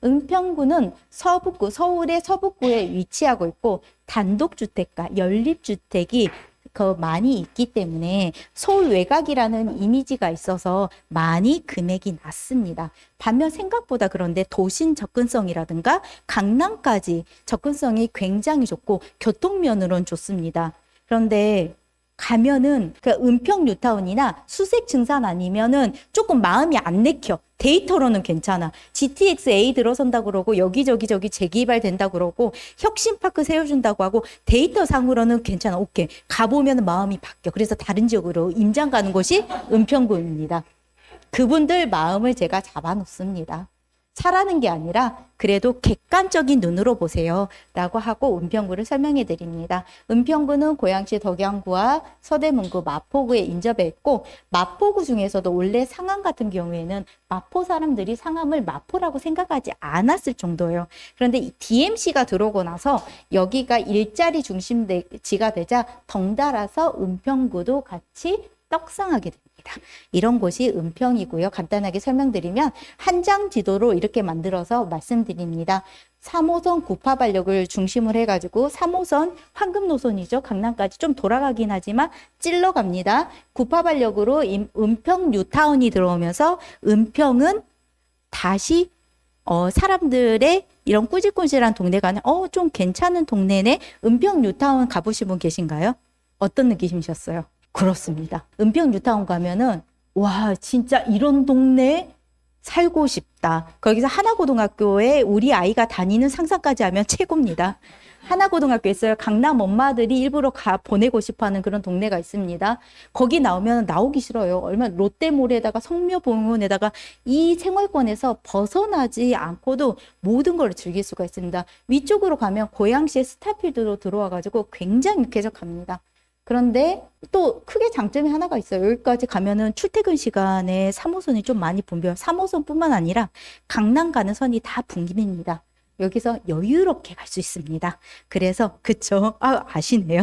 은평구는 서북구, 서울의 서북구에 위치하고 있고 단독주택과 연립주택이 많이 있기 때문에 서울 외곽이라는 이미지가 있어서 많이 금액이 낮습니다. 반면 생각보다 그런데 도심 접근성이라든가 강남까지 접근성이 굉장히 좋고 교통면으로는 좋습니다. 그런데 가면은 그 은평 뉴타운이나 수색 증산 아니면은 조금 마음이 안 내켜. 데이터로는 괜찮아. GTX-A 들어선다 그러고 여기저기 재개발된다 그러고 혁신파크 세워준다고 하고 데이터 상으로는 괜찮아. 오케이. 가보면 마음이 바뀌어. 그래서 다른 지역으로 임장 가는 곳이 은평구입니다. 그분들 마음을 제가 잡아놓습니다. 사라는 게 아니라 그래도 객관적인 눈으로 보세요 라고 하고 은평구를 설명해 드립니다. 은평구는 고양시 덕양구와 서대문구, 마포구에 인접해 있고 마포구 중에서도 원래 상암 같은 경우에는 마포 사람들이 상암을 마포라고 생각하지 않았을 정도예요. 그런데 DMC가 들어오고 나서 여기가 일자리 중심지가 되자 덩달아서 은평구도 같이 떡상하게 됩니다. 이런 곳이 은평이고요. 간단하게 설명드리면 한 장 지도로 이렇게 만들어서 말씀드립니다. 3호선 구파발역을 중심으로 해가지고 3호선 황금 노선이죠. 강남까지 좀 돌아가긴 하지만 찔러 갑니다. 구파발역으로 은평 뉴타운이 들어오면서 은평은 다시 사람들의 이런 꾸질꾸질한 동네가 아니라 좀 괜찮은 동네네. 은평 뉴타운 가보신 분 계신가요? 어떤 느낌이셨어요? 그렇습니다. 은평 뉴타운 가면은 와 진짜 이런 동네에 살고 싶다. 거기서 하나고등학교에 우리 아이가 다니는 상상까지 하면 최고입니다. 하나고등학교 있어요. 강남 엄마들이 일부러 보내고 싶어하는 그런 동네가 있습니다. 거기 나오면 나오기 싫어요. 얼마나 롯데몰에다가 성묘병원에다가 이 생활권에서 벗어나지 않고도 모든 걸 즐길 수가 있습니다. 위쪽으로 가면 고양시의 스타필드로 들어와가지고 굉장히 쾌적합니다. 그런데 또 크게 장점이 하나가 있어요. 여기까지 가면은 출퇴근 시간에 3호선이 좀 많이 붐벼요. 3호선뿐만 아니라 강남 가는 선이 다 붐깁니다. 여기서 여유롭게 갈 수 있습니다. 그래서 그쵸? 아시네요.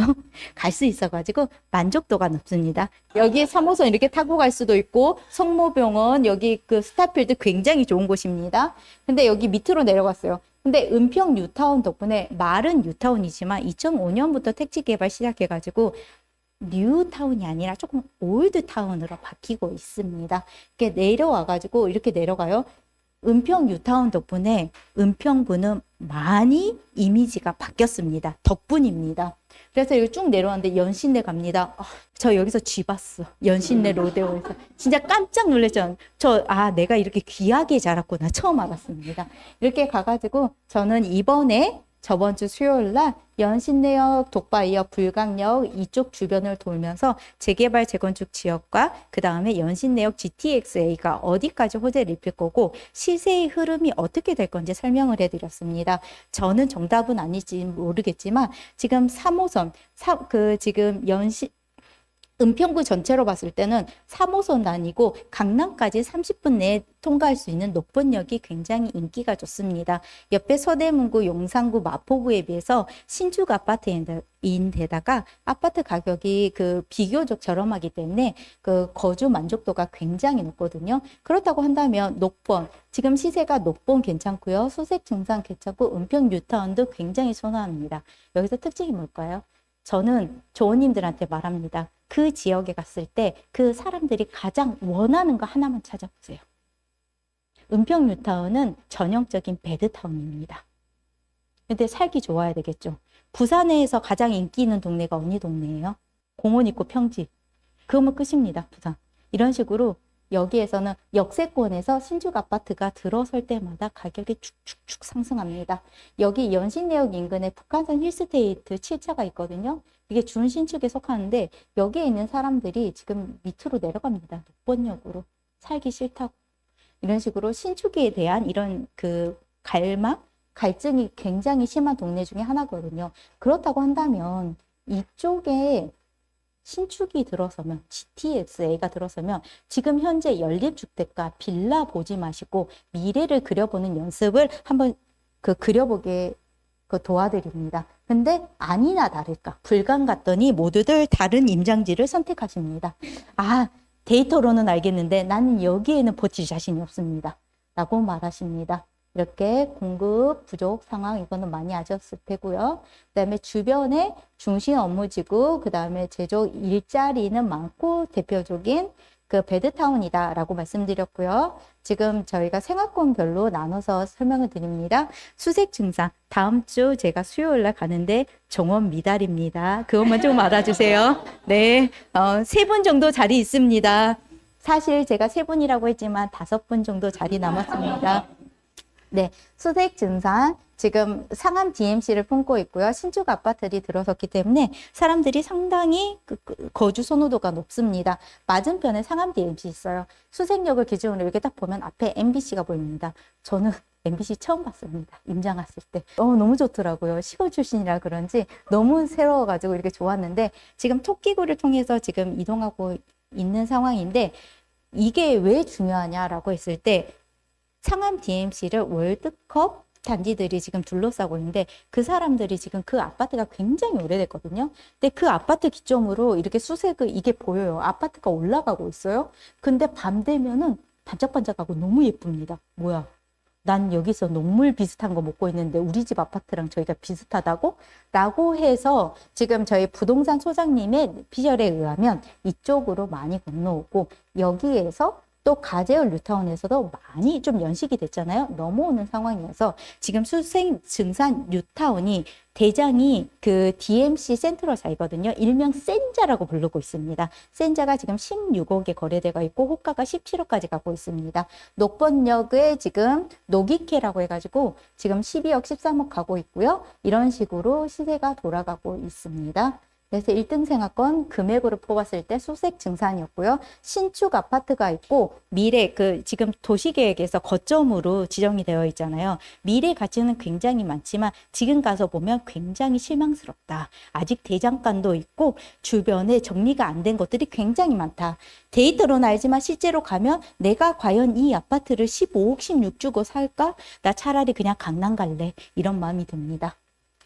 갈 수 있어가지고 만족도가 높습니다. 여기 3호선 이렇게 타고 갈 수도 있고 성모병원 여기 그 스타필드 굉장히 좋은 곳입니다. 근데 여기 밑으로 내려갔어요. 근데 은평 뉴타운 덕분에 말은 뉴타운이지만 2005년부터 택지 개발 시작해가지고 뉴타운이 아니라 조금 올드타운으로 바뀌고 있습니다. 이렇게 내려와가지고 이렇게 내려가요. 은평 뉴타운 덕분에 은평구는 많이 이미지가 바뀌었습니다. 덕분입니다. 그래서 여기 쭉 내려왔는데 연신내 갑니다. 저 여기서 쥐 봤어. 연신내 로데오에서. 진짜 깜짝 놀랐죠. 내가 이렇게 귀하게 자랐구나. 처음 알았습니다. 이렇게 가가지고 저는 이번에 저번 주 수요일 날 연신내역, 독바이역, 불강역 이쪽 주변을 돌면서 재개발, 재건축 지역과 그 다음에 연신내역 GTX-A가 어디까지 호재를 입힐 거고 시세의 흐름이 어떻게 될 건지 설명을 해드렸습니다. 저는 정답은 아닐지 모르겠지만 지금 3호선, 지금 은평구 전체로 봤을 때는 3호선 아니고 강남까지 30분 내에 통과할 수 있는 노폰역이 굉장히 인기가 좋습니다. 옆에 서대문구, 용산구, 마포구에 비해서 신축 아파트인데다가 아파트 가격이 비교적 저렴하기 때문에 거주 만족도가 굉장히 높거든요. 그렇다고 한다면 녹본, 지금 시세가 녹본 괜찮고요. 수색 증산 괜찮고 은평 뉴타운도 굉장히 선호합니다. 여기서 특징이 뭘까요? 저는 조원님들한테 말합니다. 그 지역에 갔을 때 그 사람들이 가장 원하는 거 하나만 찾아보세요. 은평 뉴타운은 전형적인 배드타운입니다. 근데 살기 좋아야 되겠죠. 부산에서 가장 인기 있는 동네가 어느 동네예요? 공원 있고 평지. 그러면 끝입니다. 부산. 이런 식으로 여기에서는 역세권에서 신축 아파트가 들어설 때마다 가격이 축축축 상승합니다. 여기 연신내역 인근에 북한산 힐스테이트 7차가 있거든요. 이게 준신축에 속하는데 여기에 있는 사람들이 지금 밑으로 내려갑니다. 녹번역으로. 살기 싫다고. 이런 식으로 신축에 대한 이런 갈증이 굉장히 심한 동네 중에 하나거든요. 그렇다고 한다면 이쪽에 신축이 들어서면 GTX-A가 들어서면 지금 현재 연립주택과 빌라 보지 마시고 미래를 그려보는 연습을 한번 그려보게 도와드립니다. 근데 아니나 다를까 불강 갔더니 모두들 다른 임장지를 선택하십니다. 데이터로는 알겠는데 나는 여기에는 버틸 자신이 없습니다. 라고 말하십니다. 이렇게 공급 부족 상황 이거는 많이 아셨을 테고요. 그다음에 주변에 중심 업무지구, 그다음에 제조 일자리는 많고 대표적인 그 베드타운이다라고 말씀드렸고요. 지금 저희가 생활권별로 나눠서 설명을 드립니다. 수색 증상 다음 주 제가 수요일 날 가는데 정원 미달입니다. 그것만 좀 알아주세요. 네, 3분 정도 자리 있습니다. 사실 제가 3분이라고 했지만 5분 정도 자리 남았습니다. 네, 수색 증상 지금 상암 DMC를 품고 있고요. 신축 아파트들이 들어섰기 때문에 사람들이 상당히 거주 선호도가 높습니다. 맞은편에 상암 DMC 있어요. 수색역을 기준으로 이렇게 딱 보면 앞에 MBC가 보입니다. 저는 MBC 처음 봤습니다. 임장 왔을 때. 너무 좋더라고요. 시골 출신이라 그런지 너무 새로워가지고 이렇게 좋았는데 지금 토끼구를 통해서 지금 이동하고 있는 상황인데 이게 왜 중요하냐라고 했을 때 상암 DMC를 월드컵 단지들이 지금 둘러싸고 있는데 그 사람들이 지금 그 아파트가 굉장히 오래됐거든요. 근데 그 아파트 기점으로 이렇게 수색을 이게 보여요. 아파트가 올라가고 있어요. 근데 밤 되면은 반짝반짝하고 너무 예쁩니다. 뭐야? 난 여기서 녹물 비슷한 거 먹고 있는데 우리 집 아파트랑 저희가 비슷하다고? 라고 해서 지금 저희 부동산 소장님의 피셜에 의하면 이쪽으로 많이 건너오고 여기에서 또 가재울 뉴타운에서도 많이 좀 연식이 됐잖아요. 넘어오는 상황이어서 지금 수색 증산 뉴타운이 대장이 그 DMC 센트럴사이거든요. 일명 센자라고 부르고 있습니다. 센자가 지금 16억에 거래되고 있고 호가가 17억까지 가고 있습니다. 녹번역에 지금 노기케라고 해가지고 지금 12억, 13억 가고 있고요. 이런 식으로 시세가 돌아가고 있습니다. 그래서 1등 생활권 금액으로 뽑았을 때 수색 증산이었고요. 신축 아파트가 있고 미래 지금 도시계획에서 거점으로 지정이 되어 있잖아요. 미래 가치는 굉장히 많지만 지금 가서 보면 굉장히 실망스럽다. 아직 대장간도 있고 주변에 정리가 안 된 것들이 굉장히 많다. 데이터로는 알지만 실제로 가면 내가 과연 이 아파트를 15억, 16 주고 살까? 나 차라리 그냥 강남 갈래. 이런 마음이 듭니다.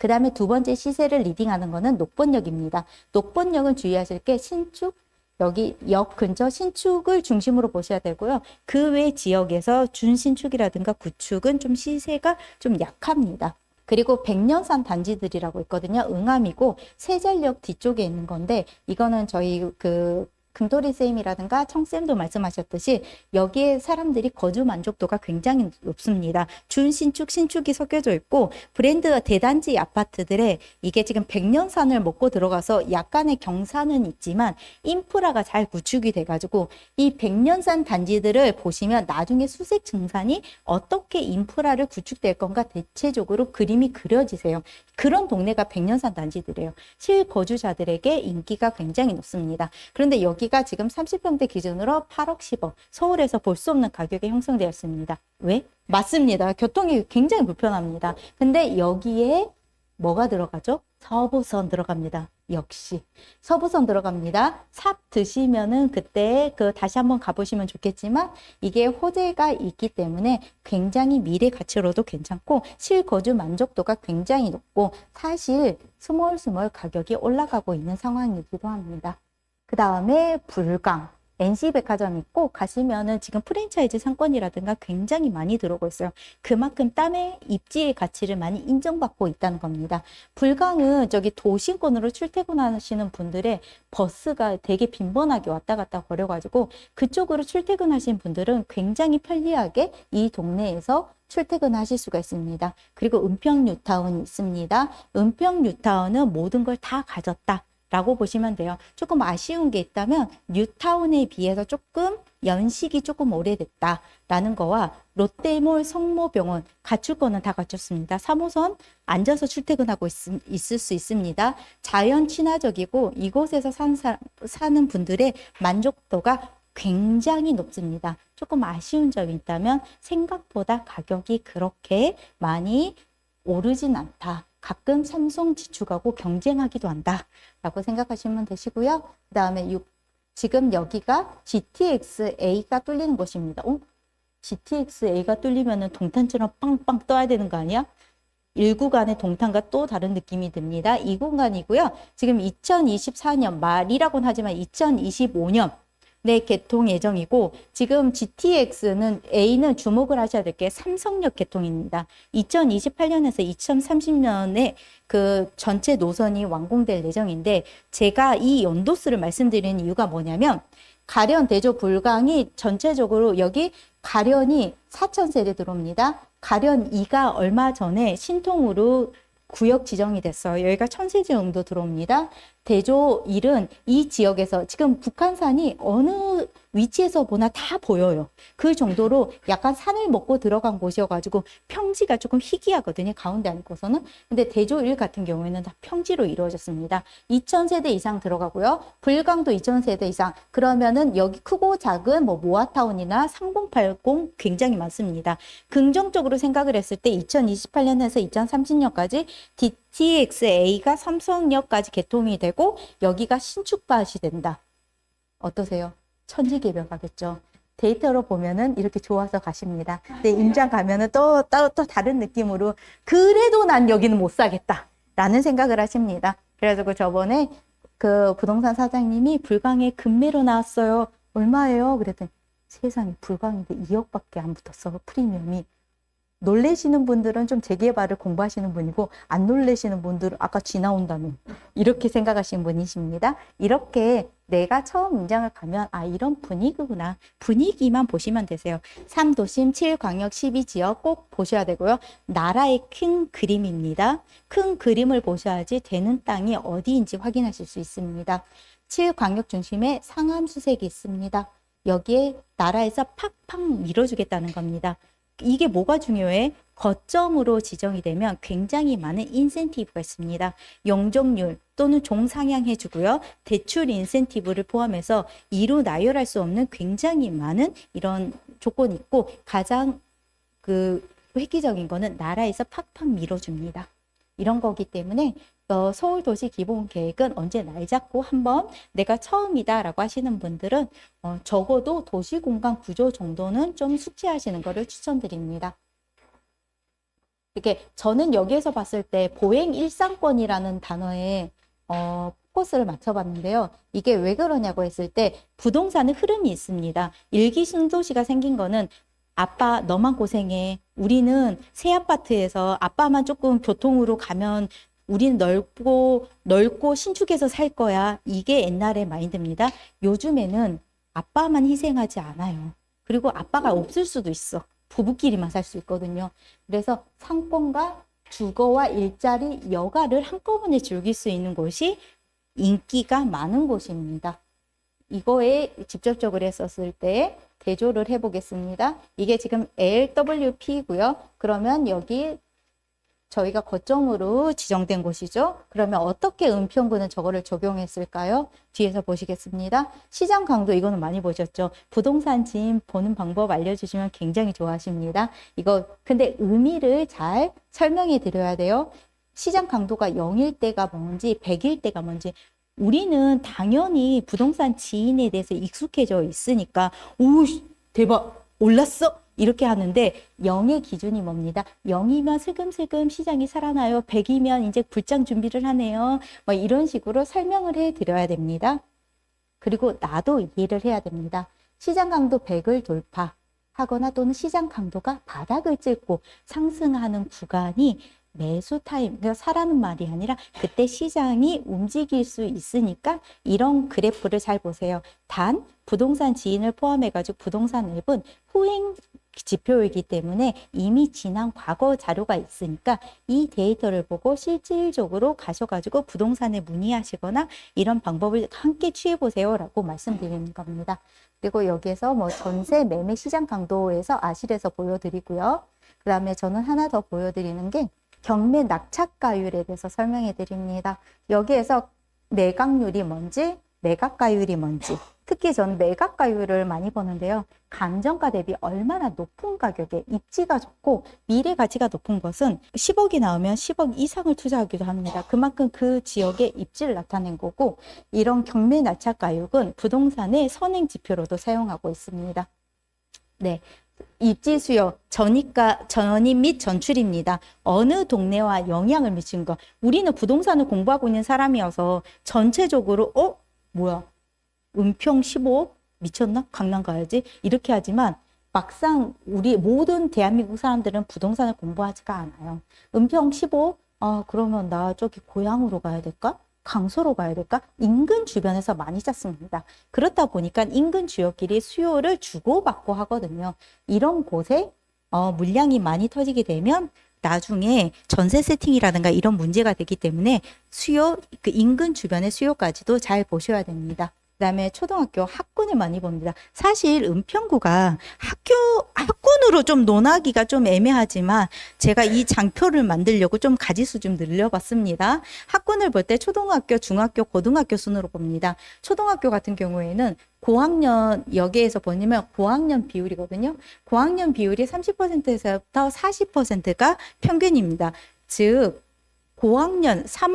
그 다음에 두 번째 시세를 리딩하는 거는 녹번역입니다. 녹번역은 주의하실 게 신축, 여기 역 근처 신축을 중심으로 보셔야 되고요. 그 외 지역에서 준신축이라든가 구축은 좀 시세가 좀 약합니다. 그리고 백년산 단지들이라고 있거든요. 응암이고 세전역 뒤쪽에 있는 건데 이거는 저희 금토리 쌤이라든가 청쌤도 말씀하셨듯이 여기에 사람들이 거주 만족도가 굉장히 높습니다. 준신축, 신축이 섞여져 있고 브랜드 대단지 아파트들에 이게 지금 백년산을 먹고 들어가서 약간의 경사는 있지만 인프라가 잘 구축이 돼가지고 이 백년산 단지들을 보시면 나중에 수색 증산이 어떻게 인프라를 구축될 건가 대체적으로 그림이 그려지세요. 그런 동네가 백년산 단지들이에요. 실거주자들에게 인기가 굉장히 높습니다. 그런데 여기가 지금 30평대 기준으로 8억 10억 서울에서 볼 수 없는 가격에 형성되었습니다. 왜? 맞습니다. 교통이 굉장히 불편합니다. 근데 여기에 뭐가 들어가죠? 서부선 들어갑니다. 역시 서부선 들어갑니다. 삽 드시면은 그때 다시 한번 가보시면 좋겠지만 이게 호재가 있기 때문에 굉장히 미래 가치로도 괜찮고 실거주 만족도가 굉장히 높고 사실 스몰스몰 가격이 올라가고 있는 상황이기도 합니다. 그 다음에 불강. NC백화점 있고 가시면은 지금 프랜차이즈 상권이라든가 굉장히 많이 들어오고 있어요. 그만큼 땀의 입지의 가치를 많이 인정받고 있다는 겁니다. 불강은 저기 도심권으로 출퇴근하시는 분들의 버스가 되게 빈번하게 왔다 갔다 거려가지고 그쪽으로 출퇴근하시는 분들은 굉장히 편리하게 이 동네에서 출퇴근하실 수가 있습니다. 그리고 은평 뉴타운이 있습니다. 은평 뉴타운은 모든 걸 다 가졌다. 라고 보시면 돼요. 조금 아쉬운 게 있다면 뉴타운에 비해서 조금 연식이 조금 오래됐다라는 거와 롯데몰, 성모병원 갖출 거는 다 갖췄습니다. 3호선 앉아서 출퇴근하고 있을 수 있습니다. 자연 친화적이고 이곳에서 사는 분들의 만족도가 굉장히 높습니다. 조금 아쉬운 점이 있다면 생각보다 가격이 그렇게 많이 오르진 않다. 가끔 삼성 지축하고 경쟁하기도 한다 라고 생각하시면 되시고요. 그 다음에 지금 여기가 GTX-A가 뚫리는 곳입니다. GTX-A가 뚫리면 동탄처럼 빵빵 떠야 되는 거 아니야? 1구간의 동탄과 또 다른 느낌이 듭니다. 이 공간이고요. 지금 2024년 말이라고는 하지만 2025년 네, 개통 예정이고 지금 GTX는 A는 주목을 하셔야 될 게 삼성역 개통입니다. 2028년에서 2030년에 그 전체 노선이 완공될 예정인데 제가 이 연도수를 말씀드리는 이유가 뭐냐면 가련, 대조, 불광이 전체적으로 여기 가련이 4,000세대 들어옵니다. 가련 2가 얼마 전에 신통으로 구역 지정이 됐어요. 여기가 1,000세대 정도 들어옵니다. 대조 1은 이 지역에서 지금 북한산이 어느 위치에서 보나 다 보여요. 그 정도로 약간 산을 먹고 들어간 곳이어가지고 평지가 조금 희귀하거든요. 가운데 앉고서는. 근데 대조 1 같은 경우에는 다 평지로 이루어졌습니다. 2,000세대 이상 들어가고요. 불광도 2,000세대 이상. 그러면은 여기 크고 작은 뭐 모아타운이나 3080 굉장히 많습니다. 긍정적으로 생각을 했을 때 2028년에서 2030년까지 DTX-A가 삼성역까지 개통이 되고 여기가 신축밭이 된다. 어떠세요? 천지개벽하겠죠. 데이터로 보면은 이렇게 좋아서 가십니다. 근데 임장 가면은 또 다른 느낌으로 그래도 난 여기는 못 사겠다 라는 생각을 하십니다. 그래가지고 저번에 그 부동산 사장님이 불광에 급매로 나왔어요. 얼마예요? 그랬더니 세상에 불광인데 2억밖에 안 붙었어. 프리미엄이. 놀래시는 분들은 좀 재개발을 공부하시는 분이고 안 놀래시는 분들은 아까 쥐 나온다는 이렇게 생각하시는 분이십니다. 이렇게 내가 처음 임장을 가면 아 이런 분위기구나. 분위기만 보시면 되세요. 3도심 7광역 12지역 꼭 보셔야 되고요. 나라의 큰 그림입니다. 큰 그림을 보셔야지 되는 땅이 어디인지 확인하실 수 있습니다. 7광역 중심에 상암수색이 있습니다. 여기에 나라에서 팍팍 밀어주겠다는 겁니다. 이게 뭐가 중요해? 거점으로 지정이 되면 굉장히 많은 인센티브가 있습니다. 용적률 또는 종상향해 주고요. 대출 인센티브를 포함해서 이루 나열할 수 없는 굉장히 많은 이런 조건이 있고 가장 그 획기적인 거는 나라에서 팍팍 밀어줍니다. 이런 거기 때문에 서울도시기본계획은 언제 날 잡고 한번 내가 처음이다라고 하시는 분들은 적어도 도시공간 구조 정도는 좀 숙지하시는 것을 추천드립니다. 이렇게 저는 여기에서 봤을 때 보행 일상권이라는 단어에 포커스를 맞춰봤는데요. 이게 왜 그러냐고 했을 때 부동산의 흐름이 있습니다. 일기 신도시가 생긴 거는 아빠 너만 고생해. 우리는 새 아파트에서 아빠만 조금 교통으로 가면 우리는 넓고 신축해서 살 거야. 이게 옛날의 마인드입니다. 요즘에는 아빠만 희생하지 않아요. 그리고 아빠가 없을 수도 있어. 부부끼리만 살 수 있거든요. 그래서 상권과 주거와 일자리, 여가를 한꺼번에 즐길 수 있는 곳이 인기가 많은 곳입니다. 이거에 직접적으로 했었을 때 대조를 해보겠습니다. 이게 지금 LWP고요. 그러면 여기 저희가 거점으로 지정된 곳이죠. 그러면 어떻게 은평구는 저거를 적용했을까요? 뒤에서 보시겠습니다. 시장 강도 이거는 많이 보셨죠. 부동산 지인 보는 방법 알려주시면 굉장히 좋아하십니다. 이거 근데 의미를 잘 설명해 드려야 돼요. 시장 강도가 0일 때가 뭔지 100일 때가 뭔지 우리는 당연히 부동산 지인에 대해서 익숙해져 있으니까 오 대박 올랐어 이렇게 하는데 0의 기준이 뭡니다. 0이면 슬금슬금 시장이 살아나요. 100이면 이제 불장 준비를 하네요. 뭐 이런 식으로 설명을 해드려야 됩니다. 그리고 나도 이해를 해야 됩니다. 시장 강도 100을 돌파하거나 또는 시장 강도가 바닥을 찍고 상승하는 구간이 매수 타임, 그러니까 사라는 말이 아니라 그때 시장이 움직일 수 있으니까 이런 그래프를 잘 보세요. 단 부동산 지인을 포함해가지고 부동산 앱은 후행 지표이기 때문에 이미 지난 과거 자료가 있으니까 이 데이터를 보고 실질적으로 가셔가지고 부동산에 문의하시거나 이런 방법을 함께 취해보세요 라고 말씀드리는 겁니다. 그리고 여기에서 뭐 전세 매매 시장 강도에서 아실에서 보여드리고요. 그 다음에 저는 하나 더 보여드리는 게 경매 낙찰가율에 대해서 설명해 드립니다. 여기에서 매각률이 뭔지 매각가율이 뭔지 특히 저는 매각가율을 많이 보는데요. 감정가 대비 얼마나 높은 가격에 입지가 좋고 미래 가치가 높은 것은 10억이 나오면 10억 이상을 투자하기도 합니다. 그만큼 그 지역의 입지를 나타낸 거고 이런 경매 낙찰가율은 부동산의 선행 지표로도 사용하고 있습니다. 네. 입지 수요, 전입 및 전출입니다. 어느 동네와 영향을 미친 거. 우리는 부동산을 공부하고 있는 사람이어서 전체적으로 뭐야? 은평 15억? 미쳤나? 강남 가야지. 이렇게 하지만 막상 우리 모든 대한민국 사람들은 부동산을 공부하지가 않아요. 은평 15? 그러면 나 저기 고향으로 가야 될까? 강서로 가야 될까? 인근 주변에서 많이 찾습니다. 그렇다 보니까 인근 지역끼리 수요를 주고받고 하거든요. 이런 곳에 물량이 많이 터지게 되면 나중에 전세 세팅이라든가 이런 문제가 되기 때문에 그 인근 주변의 수요까지도 잘 보셔야 됩니다. 그다음에 초등학교 학군을 많이 봅니다. 사실 은평구가 학군으로 좀 논하기가 좀 애매하지만 제가 이 장표를 만들려고 좀 가지수 좀 늘려봤습니다. 학군을 볼 때 초등학교, 중학교, 고등학교 순으로 봅니다. 초등학교 같은 경우에는 고학년 여기에서 보면 고학년 비율이거든요. 고학년 비율이 30%에서부터 40%가 평균입니다. 즉 고학년 4,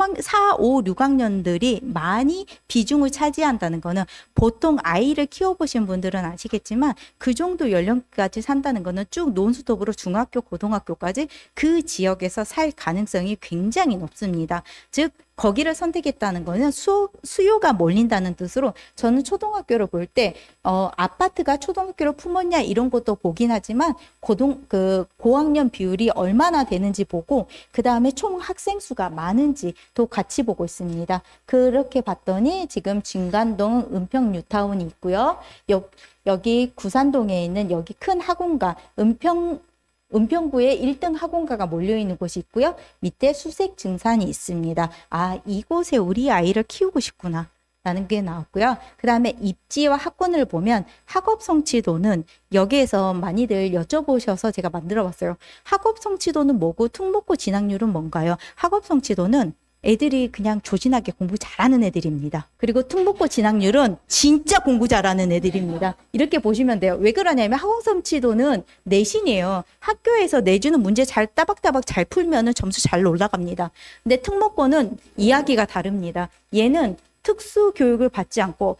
5, 6학년들이 많이 비중을 차지한다는 거는 보통 아이를 키워보신 분들은 아시겠지만 그 정도 연령까지 산다는 거는 쭉 논스톱으로 중학교, 고등학교까지 그 지역에서 살 가능성이 굉장히 높습니다. 즉 거기를 선택했다는 거는 수요가 몰린다는 뜻으로 저는 초등학교를 볼 때 아파트가 초등학교를 품었냐 이런 것도 보긴 하지만 고학년 비율이 얼마나 되는지 보고 그 다음에 총 학생 수가 많은지도 같이 보고 있습니다. 그렇게 봤더니 지금 진간동 은평 뉴타운이 있고요. 여기 구산동에 있는 여기 큰 학원가 은평구에 1등 학원가가 몰려있는 곳이 있고요. 밑에 수색 증산이 있습니다. 이곳에 우리 아이를 키우고 싶구나 라는 게 나왔고요. 그 다음에 입지와 학군을 보면 학업 성취도는 여기에서 많이들 여쭤보셔서 제가 만들어 봤어요. 학업 성취도는 뭐고 특목고 진학률은 뭔가요? 학업 성취도는 애들이 그냥 조신하게 공부 잘하는 애들입니다. 그리고 특목고 진학률은 진짜 공부 잘하는 애들입니다. 이렇게 보시면 돼요. 왜 그러냐면 학업 성취도는 내신이에요. 학교에서 내주는 문제 잘 따박따박 잘 풀면은 점수 잘 올라갑니다. 근데 특목고는 이야기가 다릅니다. 얘는 특수 교육을 받지 않고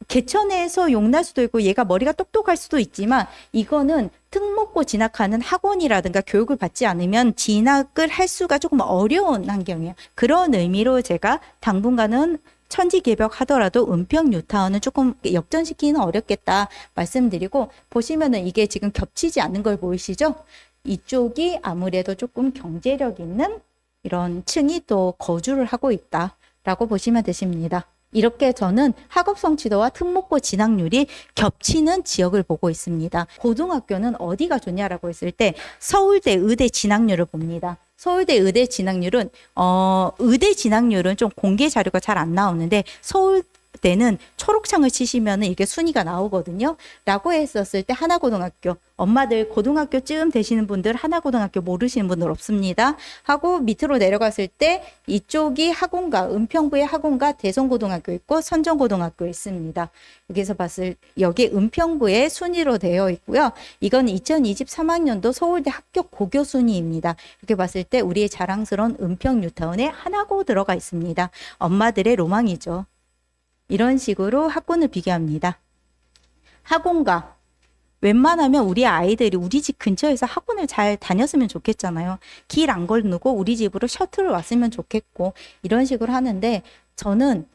개천에서 용날 수도 있고 얘가 머리가 똑똑할 수도 있지만 이거는 특목고 진학하는 학원이라든가 교육을 받지 않으면 진학을 할 수가 조금 어려운 환경이에요. 그런 의미로 제가 당분간은 천지개벽 하더라도 은평 뉴타운은 조금 역전시키기는 어렵겠다 말씀드리고 보시면은 이게 지금 겹치지 않는 걸 보이시죠? 이쪽이 아무래도 조금 경제력 있는 이런 층이 또 거주를 하고 있다라고 보시면 되십니다. 이렇게 저는 학업 성취도와 특목고 진학률이 겹치는 지역을 보고 있습니다. 고등학교는 어디가 좋냐라고 했을 때 서울대 의대 진학률을 봅니다. 서울대 의대 진학률은 의대 진학률은 좀 공개 자료가 잘 안 나오는데 서울대는 초록창을 치시면 이게 순위가 나오거든요. 라고 했었을 때 하나고등학교 엄마들 고등학교쯤 되시는 분들 하나고등학교 모르시는 분들 없습니다. 하고 밑으로 내려갔을 때 이쪽이 학원가 은평구의 학원가 대성고등학교 있고 선정고등학교 있습니다. 여기서 여기 은평구의 순위로 되어 있고요. 이건 2023학년도 서울대 합격 고교 순위입니다. 이렇게 봤을 때 우리의 자랑스러운 은평 뉴타운에 하나고 들어가 있습니다. 엄마들의 로망이죠. 이런 식으로 학군을 비교합니다. 학원가 웬만하면 우리 아이들이 우리 집 근처에서 학원을 잘 다녔으면 좋겠잖아요. 길 안 걸르고 우리 집으로 셔틀을 왔으면 좋겠고 이런 식으로 하는데 저는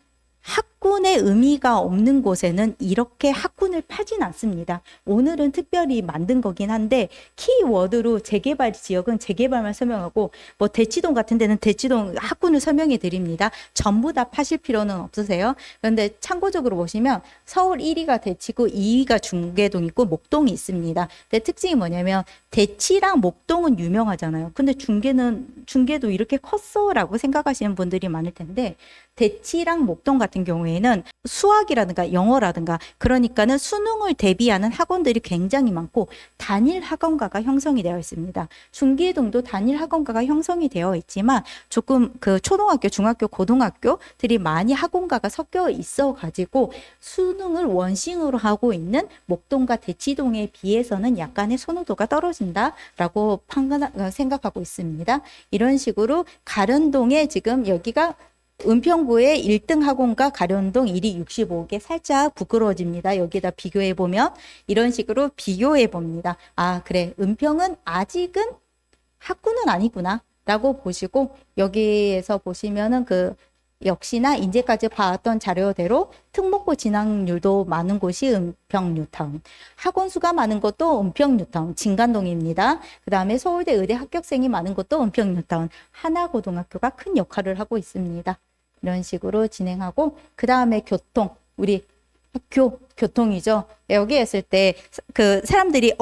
학군의 의미가 없는 곳에는 이렇게 학군을 파진 않습니다. 오늘은 특별히 만든 거긴 한데 키워드로 재개발 지역은 재개발만 설명하고 뭐 대치동 같은 데는 대치동 학군을 설명해 드립니다. 전부 다 파실 필요는 없으세요. 그런데 참고적으로 보시면 서울 1위가 대치고 2위가 중계동 있고 목동이 있습니다. 근데 특징이 뭐냐면 대치랑 목동은 유명하잖아요. 근데 중계도 이렇게 컸어라고 생각하시는 분들이 많을 텐데 대치랑 목동 같은 경우에는 수학이라든가 영어라든가 그러니까는 수능을 대비하는 학원들이 굉장히 많고 단일 학원가가 형성이 되어 있습니다. 중계동도 단일 학원가가 형성이 되어 있지만 조금 그 초등학교, 중학교, 고등학교들이 많이 학원가가 섞여 있어 가지고 수능을 원싱으로 하고 있는 목동과 대치동에 비해서는 약간의 선호도가 떨어진다라고 생각하고 있습니다. 이런 식으로 가련동에 지금 여기가 은평구의 1등 학원가 가련동 1위 65개 살짝 부끄러워집니다. 여기다 비교해 보면 이런 식으로 비교해 봅니다. 그래 은평은 아직은 학군은 아니구나 라고 보시고 여기에서 보시면은 역시나 이제까지 봐왔던 자료대로 특목고 진학률도 많은 곳이 은평 뉴타운, 학원 수가 많은 곳도 은평 뉴타운, 진간동입니다. 그 다음에 서울대 의대 합격생이 많은 곳도 은평 뉴타운, 하나고등학교가 큰 역할을 하고 있습니다. 이런 식으로 진행하고, 그 다음에 교통, 우리 학교 교통이죠. 여기 했을 때 그 사람들이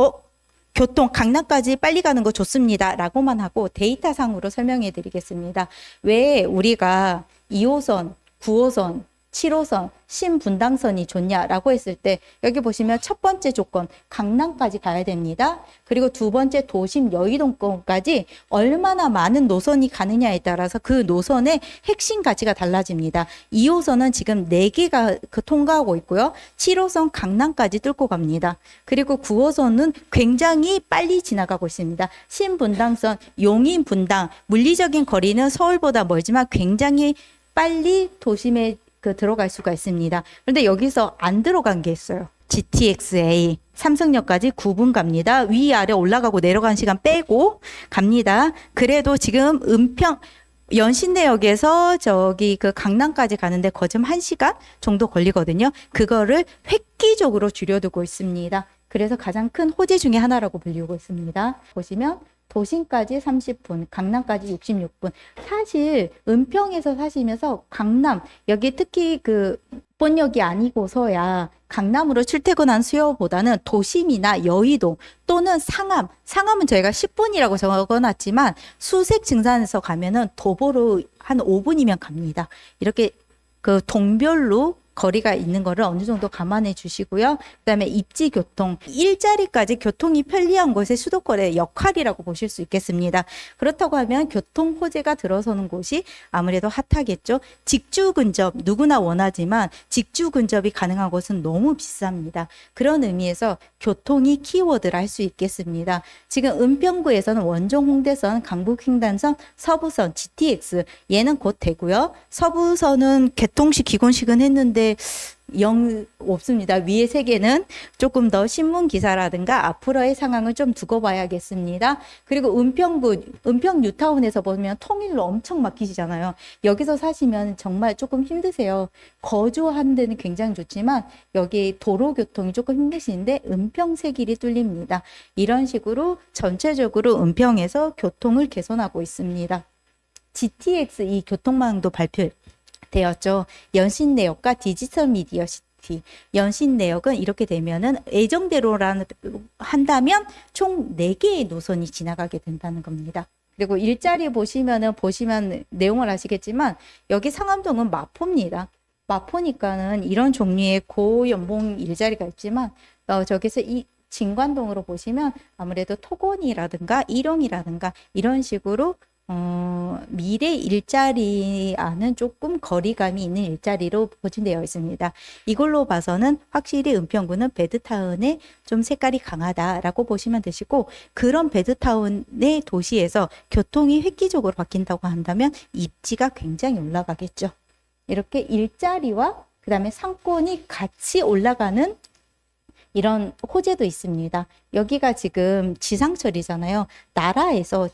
교통 강남까지 빨리 가는 거 좋습니다 라고만 하고 데이터상으로 설명해 드리겠습니다. 왜 우리가 2호선, 9호선, 7호선, 신분당선이 좋냐라고 했을 때 여기 보시면 첫 번째 조건 강남까지 가야 됩니다. 그리고 두 번째 도심 여의도권까지 얼마나 많은 노선이 가느냐에 따라서 그 노선의 핵심 가치가 달라집니다. 2호선은 지금 4개가 통과하고 있고요. 7호선 강남까지 뚫고 갑니다. 그리고 9호선은 굉장히 빨리 지나가고 있습니다. 신분당선, 용인분당, 물리적인 거리는 서울보다 멀지만 굉장히 빨리 도심에 들어갈 수가 있습니다. 그런데 여기서 안 들어간 게 있어요. GTX-A 삼성역까지 9분 갑니다. 위아래 올라가고 내려가는 시간 빼고 갑니다. 그래도 지금 연신내역에서 저기 강남까지 가는데 거점 1시간 정도 걸리거든요. 그거를 획기적으로 줄여두고 있습니다. 그래서 가장 큰 호재 중에 하나라고 불리고 있습니다. 보시면 도심까지 30분, 강남까지 66분. 사실 은평에서 사시면서 강남, 여기 특히 본역이 아니고서야 강남으로 출퇴근한 수요보다는 도심이나 여의도 또는 상암은 저희가 10분이라고 적어놨지만 수색 증산에서 가면은 도보로 한 5분이면 갑니다. 이렇게 동별로 거리가 있는 거를 어느 정도 감안해 주시고요. 그다음에 입지 교통, 일자리까지 교통이 편리한 곳의 수도권의 역할이라고 보실 수 있겠습니다. 그렇다고 하면 교통 호재가 들어서는 곳이 아무래도 핫하겠죠. 직주 근접 누구나 원하지만 직주 근접이 가능한 곳은 너무 비쌉니다. 그런 의미에서 교통이 키워드라 할 수 있겠습니다. 지금 은평구에서는 원종 홍대선, 강북 횡단선, 서부선, GTX 얘는 곧 되고요. 서부선은 개통식 기본식은 했는데 없습니다. 위에 3개는 조금 더 신문 기사라든가 앞으로의 상황을 좀 두고 봐야겠습니다. 그리고 은평 뉴타운에서 보면 통일로 엄청 막히시잖아요. 여기서 사시면 정말 조금 힘드세요. 거주하는 데는 굉장히 좋지만 여기 도로 교통이 조금 힘드신데 은평 세길이 뚫립니다. 이런 식으로 전체적으로 은평에서 교통을 개선하고 있습니다. GTX 이 교통망도 발표되었죠. 연신내역과 디지털 미디어 시티. 연신내역은 이렇게 되면은 예정대로라는 한다면 총 4개의 노선이 지나가게 된다는 겁니다. 그리고 일자리 보시면 내용을 아시겠지만 여기 상암동은 마포입니다. 마포니까는 이런 종류의 고연봉 일자리가 있지만 저기서 이 진관동으로 보시면 아무래도 토건이라든가 일용이라든가 이런 식으로 미래 일자리와는 조금 거리감이 있는 일자리로 포진되어 있습니다. 이걸로 봐서는 확실히 은평구는 배드타운에 좀 색깔이 강하다라고 보시면 되시고, 그런 배드타운의 도시에서 교통이 획기적으로 바뀐다고 한다면 입지가 굉장히 올라가겠죠. 이렇게 일자리와 그 다음에 상권이 같이 올라가는 이런 호재도 있습니다. 여기가 지금 지상철이잖아요. 나라에서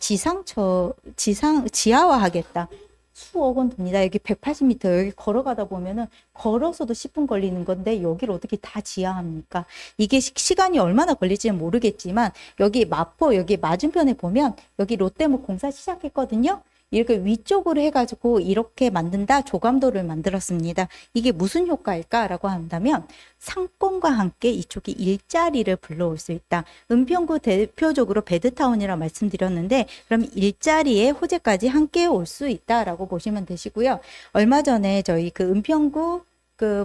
지하화하겠다. 수억 원 듭니다. 여기 180m 여기 걸어가다 보면은 걸어서도 10분 걸리는 건데 여기를 어떻게 다 지하합니까? 이게 시간이 얼마나 걸릴지는 모르겠지만 여기 마포 여기 맞은편에 보면 여기 롯데몰 공사 시작했거든요. 이렇게 위쪽으로 해가지고 이렇게 만든다 조감도를 만들었습니다. 이게 무슨 효과일까라고 한다면 상권과 함께 이쪽이 일자리를 불러올 수 있다. 은평구 대표적으로 배드타운이라 말씀드렸는데 그럼 일자리의 호재까지 함께 올 수 있다라고 보시면 되시고요. 얼마 전에 저희 은평구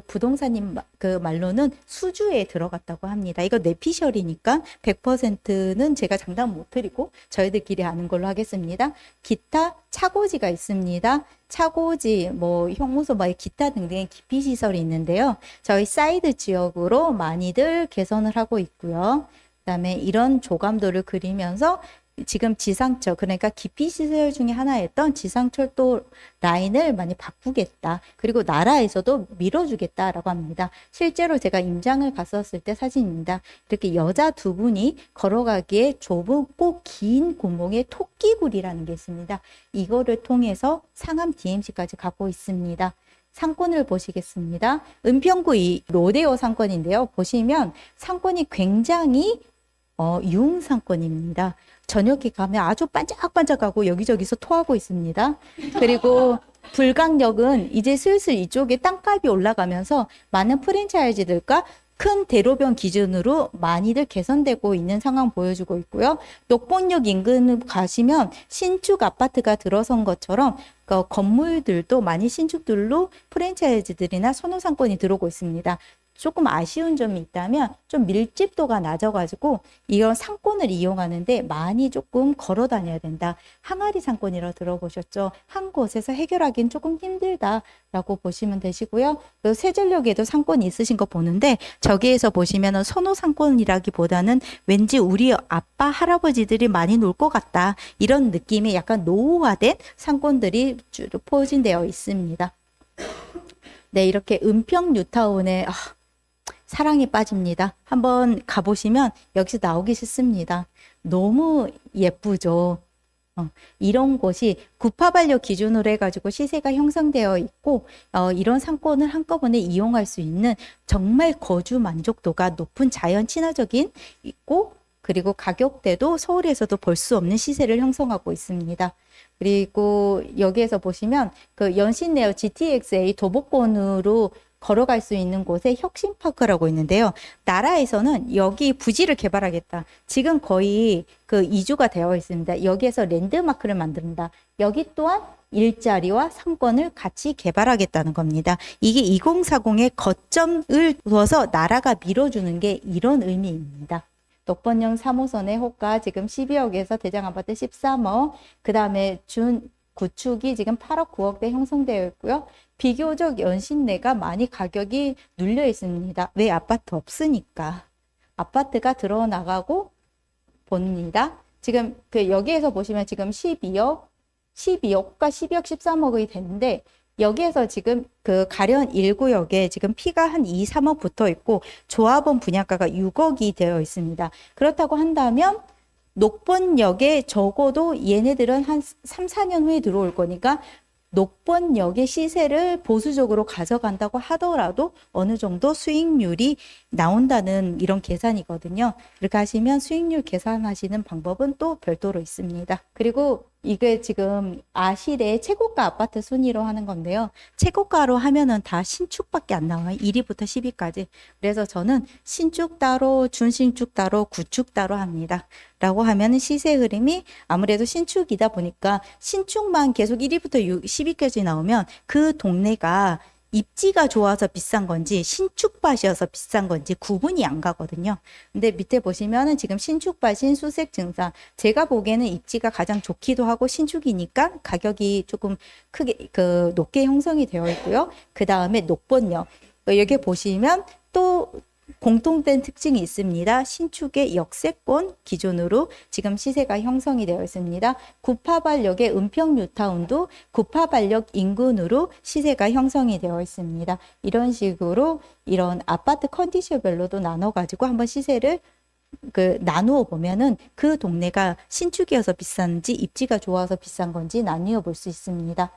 부동산님 말로는 수주에 들어갔다고 합니다. 이거 내피셜이니까 100%는 제가 장담 못 드리고 저희들끼리 아는 걸로 하겠습니다. 기타 차고지가 있습니다. 차고지, 형무소, 기타 등등의 기피 시설이 있는데요. 저희 사이드 지역으로 많이들 개선을 하고 있고요. 그다음에 이런 조감도를 그리면서 지금 지상철, 그러니까 기피시설 중에 하나였던 지상철도 라인을 많이 바꾸겠다. 그리고 나라에서도 밀어주겠다라고 합니다. 실제로 제가 임장을 갔었을 때 사진입니다. 이렇게 여자 두 분이 걸어가기에 좁고 긴 구멍에 토끼굴이라는 게 있습니다. 이거를 통해서 상암 DMC까지 가고 있습니다. 상권을 보시겠습니다. 은평구 이 로데오 상권인데요. 보시면 상권이 굉장히 유흥상권입니다. 저녁에 가면 아주 반짝반짝하고 여기저기서 토하고 있습니다. 그리고 불강역은 이제 슬슬 이쪽에 땅값이 올라가면서 많은 프랜차이즈들과 큰 대로변 기준으로 많이들 개선되고 있는 상황 보여주고 있고요. 녹본역 인근 가시면 신축 아파트가 들어선 것처럼 그 건물들도 많이 신축들로 프랜차이즈들이나 선호상권이 들어오고 있습니다. 조금 아쉬운 점이 있다면 좀 밀집도가 낮아가지고 이런 상권을 이용하는데 많이 조금 걸어 다녀야 된다. 항아리 상권이라 들어보셨죠? 한 곳에서 해결하기는 조금 힘들다라고 보시면 되시고요. 세전력에도 상권이 있으신 거 보는데 저기에서 보시면은 선호 상권이라기보다는 왠지 우리 아빠 할아버지들이 많이 놀 것 같다. 이런 느낌의 약간 노후화된 상권들이 주로 포진되어 있습니다. 네, 이렇게 은평 뉴타운에 사랑에 빠집니다. 한번 가보시면 여기서 나오기 싫습니다. 너무 예쁘죠. 이런 곳이 구파발력 기준으로 해가지고 시세가 형성되어 있고 이런 상권을 한꺼번에 이용할 수 있는 정말 거주 만족도가 높은 자연 친화적인 있고 그리고 가격대도 서울에서도 볼 수 없는 시세를 형성하고 있습니다. 그리고 여기에서 보시면 그 연신내역 GTX-A 도보권으로 걸어갈 수 있는 곳에 혁신파크라고 있는데요. 나라에서는 여기 부지를 개발하겠다. 지금 거의 그 이주가 되어 있습니다. 여기에서 랜드마크를 만든다. 여기 또한 일자리와 상권을 같이 개발하겠다는 겁니다. 이게 2040의 거점을 두어서 나라가 밀어주는 게 이런 의미입니다. 녹번역 3호선의 호가 지금 12억에서 대장아파트 13억, 그 다음에 구축이 지금 8억 9억대 형성되어 있고요. 비교적 연신내가 많이 가격이 눌려 있습니다. 왜? 아파트 없으니까. 아파트가 들어나가고 봅니다. 지금 여기에서 보시면 지금 12억과 12억 13억이 됐는데 여기에서 지금 그 가련 1구역에 지금 피가 한 2, 3억 붙어 있고 조합원 분양가가 6억이 되어 있습니다. 그렇다고 한다면 녹번역에 적어도 얘네들은 한 3, 4년 후에 들어올 거니까 녹번역의 시세를 보수적으로 가져간다고 하더라도 어느 정도 수익률이 나온다는 이런 계산이거든요. 이렇게 하시면 수익률 계산하시는 방법은 또 별도로 있습니다. 그리고 이게 지금 아실의 최고가 아파트 순위로 하는 건데요. 최고가로 하면은 다 신축밖에 안 나와요. 1위부터 10위까지. 그래서 저는 신축 따로, 준신축 따로, 구축 따로 합니다. 라고 하면은 시세 흐름이 아무래도 신축이다 보니까 신축만 계속 1위부터 10위까지 나오면 그 동네가 입지가 좋아서 비싼 건지 신축밭이어서 비싼 건지 구분이 안 가거든요. 근데 밑에 보시면은 지금 신축밭, 신수색 증상 제가 보기에는 입지가 가장 좋기도 하고 신축이니까 가격이 조금 크게 높게 형성이 되어 있고요. 그 다음에 녹번역 여기 보시면 또 공통된 특징이 있습니다. 신축의 역세권 기준으로 지금 시세가 형성이 되어 있습니다. 구파발역의 은평 뉴타운도 구파발역 인근으로 시세가 형성이 되어 있습니다. 이런 식으로 이런 아파트 컨디션별로도 나눠가지고 한번 시세를 나누어 보면은 그 동네가 신축이어서 비싼지 입지가 좋아서 비싼 건지 나뉘어 볼 수 있습니다.